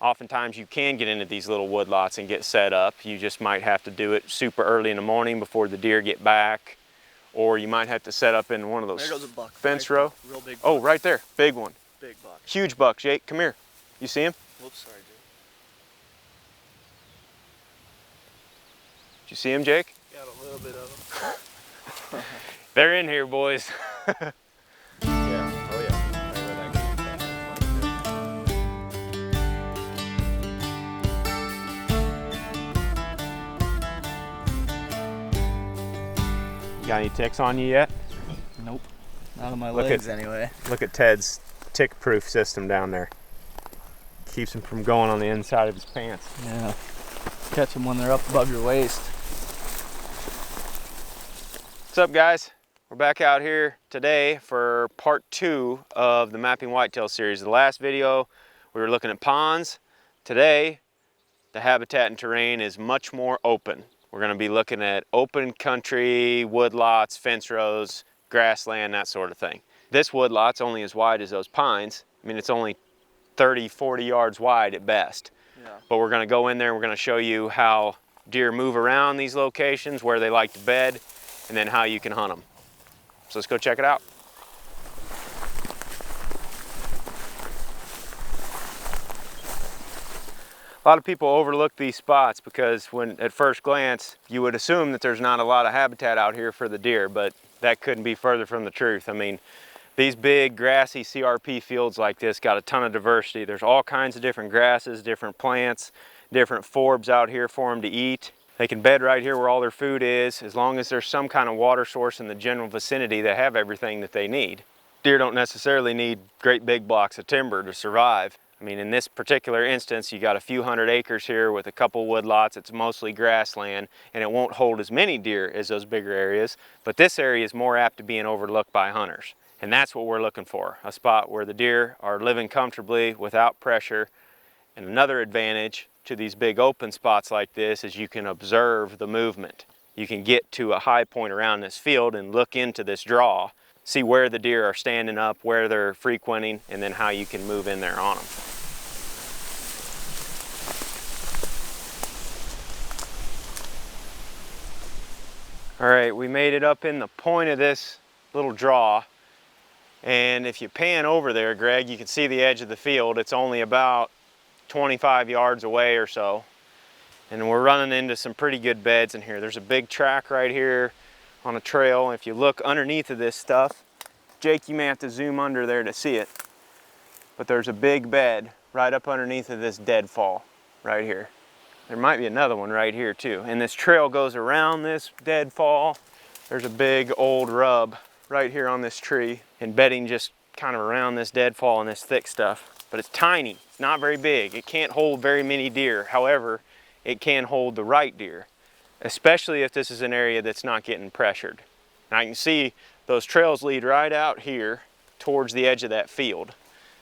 Oftentimes you can get into these little woodlots and get set up. You just might have to do it super early in the morning before the deer get back, or you might have to set up in one of those there goes a buck, fence row. Real big buck. Oh, right there, big one. Big buck. Huge buck, Jake, come here. You see him? Whoops, sorry, Jake. Did you see him, Jake? Got a little bit of him. They're in here, boys. Yeah, oh yeah. Got any ticks on you yet? Nope. Not on my Look legs at- anyway. Look at Ted's tick-proof system down there. Keeps him from going on the inside of his pants. Yeah. Catch them when they're up above your waist. What's up, guys? We're back out here today for part 2 of the Mapping Whitetail series. The last video we were looking at ponds. Today the habitat and terrain is much more open. We're going to be looking at open country, woodlots, fence rows, grassland, that sort of thing. This woodlot's only as wide as those pines. I mean, it's only 30, 40 yards wide at best. Yeah. But we're going to go in there and we're going to show you how deer move around these locations, where they like to bed, and then how you can hunt them. So let's go check it out. A lot of people overlook these spots because when at first glance you would assume that there's not a lot of habitat out here for the deer, but that couldn't be further from the truth. I mean, these big grassy CRP fields like this got a ton of diversity. There's all kinds of different grasses, different plants, different forbs out here for them to eat. They can bed right here where all their food is. As long as there's some kind of water source in the general vicinity, they have everything that they need. Deer don't necessarily need great big blocks of timber to survive. I mean, in this particular instance, you got a few hundred acres here with a couple woodlots. It's mostly grassland, and it won't hold as many deer as those bigger areas, but this area is more apt to being overlooked by hunters. And that's what we're looking for, a spot where the deer are living comfortably without pressure. And another advantage to these big open spots like this is you can observe the movement. You can get to a high point around this field and look into this draw, see where the deer are standing up, where they're frequenting, and then how you can move in there on them. All right, we made it up in the point of this little draw. And if you pan over there, Greg, you can see the edge of the field. It's only about 25 yards away or so. And we're running into some pretty good beds in here. There's a big track right here on a trail. If you look underneath of this stuff, Jake, you may have to zoom under there to see it, but there's a big bed right up underneath of this deadfall right here. There might be another one right here too. And this trail goes around this deadfall. There's a big old rub right here on this tree, and bedding just kind of around this deadfall and this thick stuff. But it's tiny, it's not very big. It can't hold very many deer. However, it can hold the right deer, especially if this is an area that's not getting pressured. Now you can see those trails lead right out here towards the edge of that field.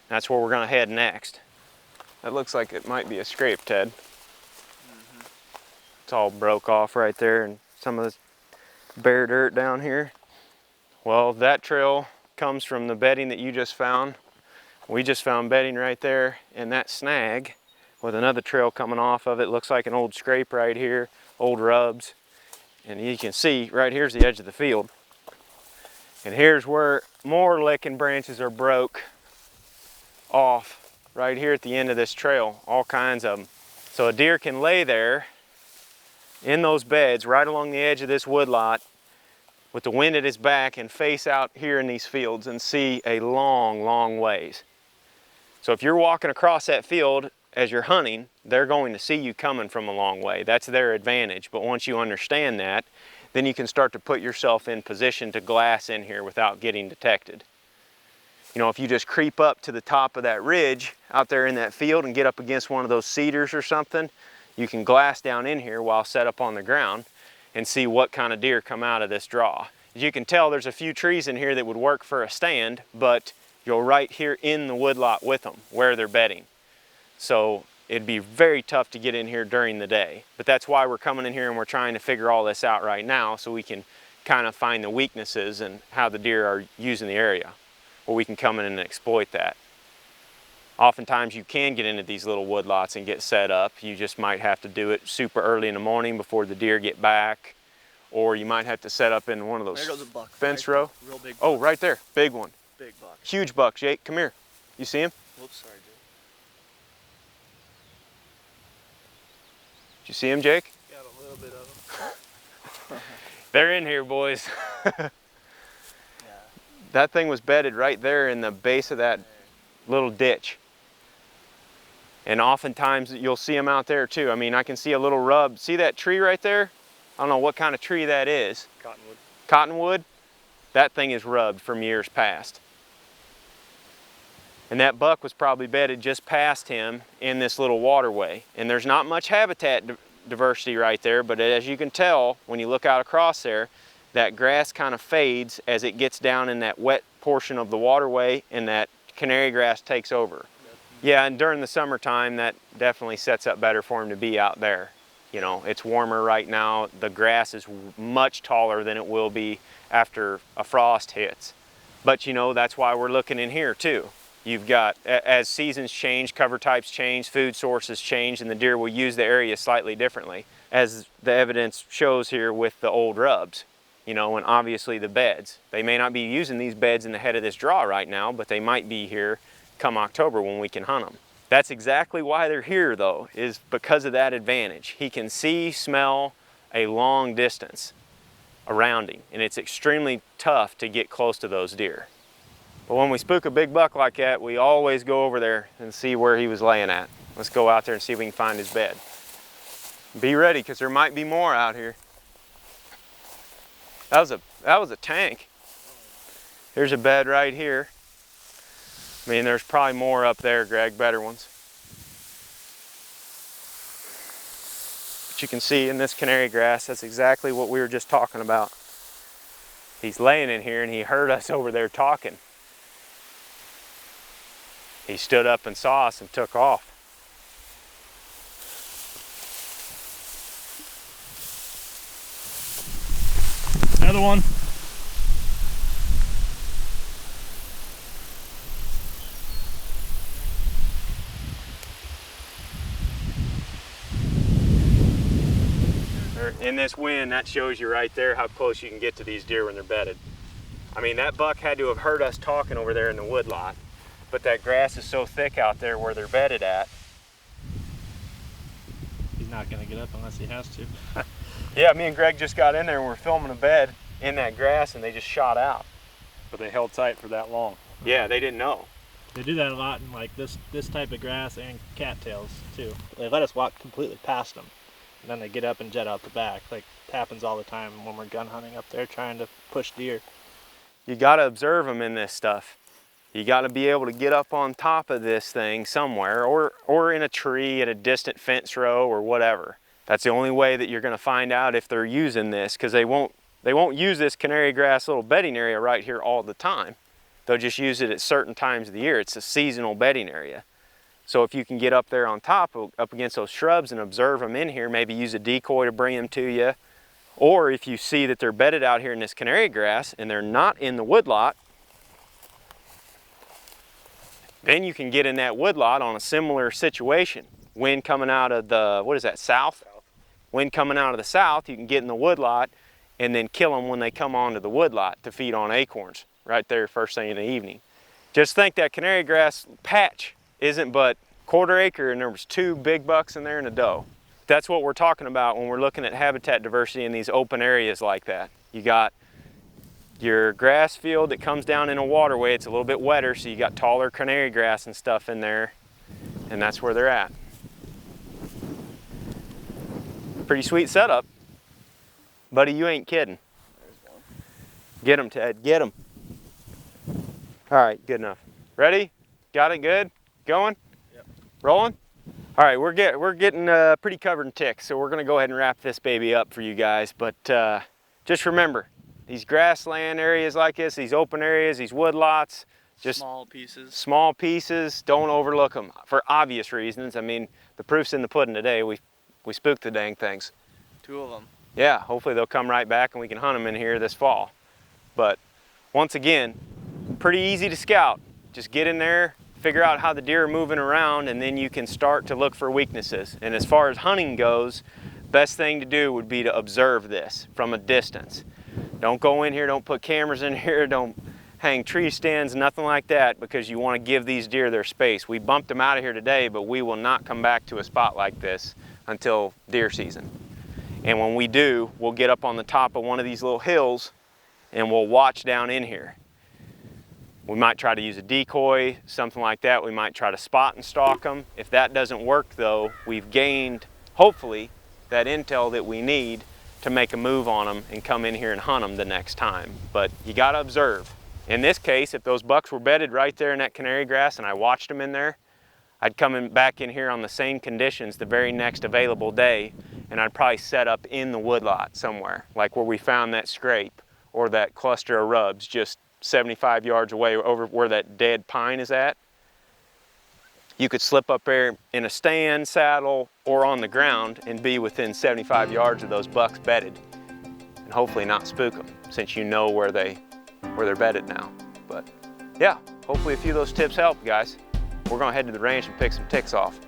That's where we're gonna head next. That looks like it might be a scrape, Ted. It's all broke off right there, and some of this bare dirt down here. Well, that trail comes from the bedding that you just found. We just found bedding right there in that snag with another trail coming off of it. Looks like an old scrape right here, old rubs. And you can see right here's the edge of the field. And here's where more licking branches are broke off right here at the end of this trail, all kinds of them. So a deer can lay there in those beds right along the edge of this woodlot with the wind at his back and face out here in these fields and see a long, long ways. So if you're walking across that field as you're hunting, they're going to see you coming from a long way. That's their advantage. But once you understand that, then you can start to put yourself in position to glass in here without getting detected. You know, if you just creep up to the top of that ridge out there in that field and get up against one of those cedars or something, you can glass down in here while set up on the ground and see what kind of deer come out of this draw. As you can tell, there's a few trees in here that would work for a stand, but you're right here in the woodlot with them where they're bedding. So it'd be very tough to get in here during the day. But that's why we're coming in here and we're trying to figure all this out right now so we can kind of find the weaknesses and how the deer are using the area, where we can come in and exploit that. Oftentimes you can get into these little woodlots and get set up. You just might have to do it super early in the morning before the deer get back, or you might have to set up in one of those There goes a buck. fence Right row. there. Real big buck. Oh, right there, big one. Big buck. Huge buck, Jake, come here. You see him? Whoops, sorry, dude. Did you see him, Jake? Got a little bit of him. They're in here, boys. Yeah. That thing was bedded right there in the base of that little ditch. And oftentimes you'll see them out there too. I mean, I can see a little rub. See that tree right there? I don't know what kind of tree that is. Cottonwood. Cottonwood? That thing is rubbed from years past. And that buck was probably bedded just past him in this little waterway. And there's not much habitat diversity right there, but as you can tell, when you look out across there, that grass kind of fades as it gets down in that wet portion of the waterway, and that canary grass takes over. Yeah, and during the summertime, that definitely sets up better for him to be out there. You know, it's warmer right now. The grass is much taller than it will be after a frost hits. But you know, that's why we're looking in here too. You've got, as seasons change, cover types change, food sources change, and the deer will use the area slightly differently, as the evidence shows here with the old rubs. You know, and obviously the beds. They may not be using these beds in the head of this draw right now, but they might be here come October when we can hunt them. That's exactly why they're here though, is because of that advantage. He can see, smell a long distance around him, and it's extremely tough to get close to those deer. But when we spook a big buck like that, we always go over there and see where he was laying at. Let's go out there and see if we can find his bed. Be ready, because there might be more out here. That was a tank. There's a bed right here. I mean, there's probably more up there, Greg, better ones. But you can see in this canary grass, that's exactly what we were just talking about. He's laying in here and he heard us over there talking. He stood up and saw us and took off. Another one. In this wind, that shows you right there how close you can get to these deer when they're bedded. I mean, that buck had to have heard us talking over there in the woodlot, but that grass is so thick out there where they're bedded at. He's not gonna get up unless he has to. Yeah, me and Greg just got in there and we're filming a bed in that grass and they just shot out. But they held tight for that long. Yeah, they didn't know. They do that a lot in like this type of grass and cattails too. They let us walk completely past them, and then they get up and jet out the back. Like it happens all the time when we're gun hunting up there trying to push deer. You gotta observe them in this stuff. You gotta be able to get up on top of this thing somewhere, or in a tree at a distant fence row or whatever. That's the only way that you're gonna find out if they're using this, because they won't use this canary grass little bedding area right here all the time. They'll just use it at certain times of the year. It's a seasonal bedding area. So if you can get up there on top, up against those shrubs and observe them in here, maybe use a decoy to bring them to you. Or if you see that they're bedded out here in this canary grass and they're not in the woodlot, then you can get in that woodlot on a similar situation. Wind coming out of the, what is that, south? Wind coming out of the south, you can get in the woodlot and then kill them when they come onto the woodlot to feed on acorns right there first thing in the evening. Just think that canary grass patch isn't but quarter acre and there was 2 big bucks in there and a doe. That's what we're talking about when we're looking at habitat diversity in these open areas like that. You got your grass field that comes down in a waterway. It's a little bit wetter, so you got taller canary grass and stuff in there, and that's where they're at. Pretty sweet setup. Buddy, you ain't kidding. Get him, Ted, get him. All right, good enough. Ready? Got it good? Going? Yep. Rolling? All right, we're getting pretty covered in ticks, so we're gonna go ahead and wrap this baby up for you guys. But just remember, these grassland areas like this, these open areas, these woodlots, just small pieces, don't overlook them for obvious reasons. I mean, the proof's in the pudding today. We spooked the dang things. 2 of them. Yeah, hopefully they'll come right back and we can hunt them in here this fall. But once again, pretty easy to scout. Just get in there, figure out how the deer are moving around, and then you can start to look for weaknesses. And as far as hunting goes, best thing to do would be to observe this from a distance. Don't go in here, don't put cameras in here, don't hang tree stands, nothing like that, because you want to give these deer their space. We bumped them out of here today, but we will not come back to a spot like this until deer season. And when we do, we'll get up on the top of one of these little hills and we'll watch down in here. We might try to use a decoy, something like that. We might try to spot and stalk them. If that doesn't work though, we've gained, hopefully, that intel that we need to make a move on them and come in here and hunt them the next time. But you gotta observe. In this case, if those bucks were bedded right there in that canary grass and I watched them in there, I'd come back in here on the same conditions the very next available day, and I'd probably set up in the woodlot somewhere, like where we found that scrape or that cluster of rubs just 75 yards away over where that dead pine is at. You could slip up there in a stand, saddle, or on the ground and be within 75 yards of those bucks bedded, and hopefully not spook them, since you know where they're bedded now. But yeah, hopefully a few of those tips help, guys. We're gonna head to the ranch and pick some ticks off.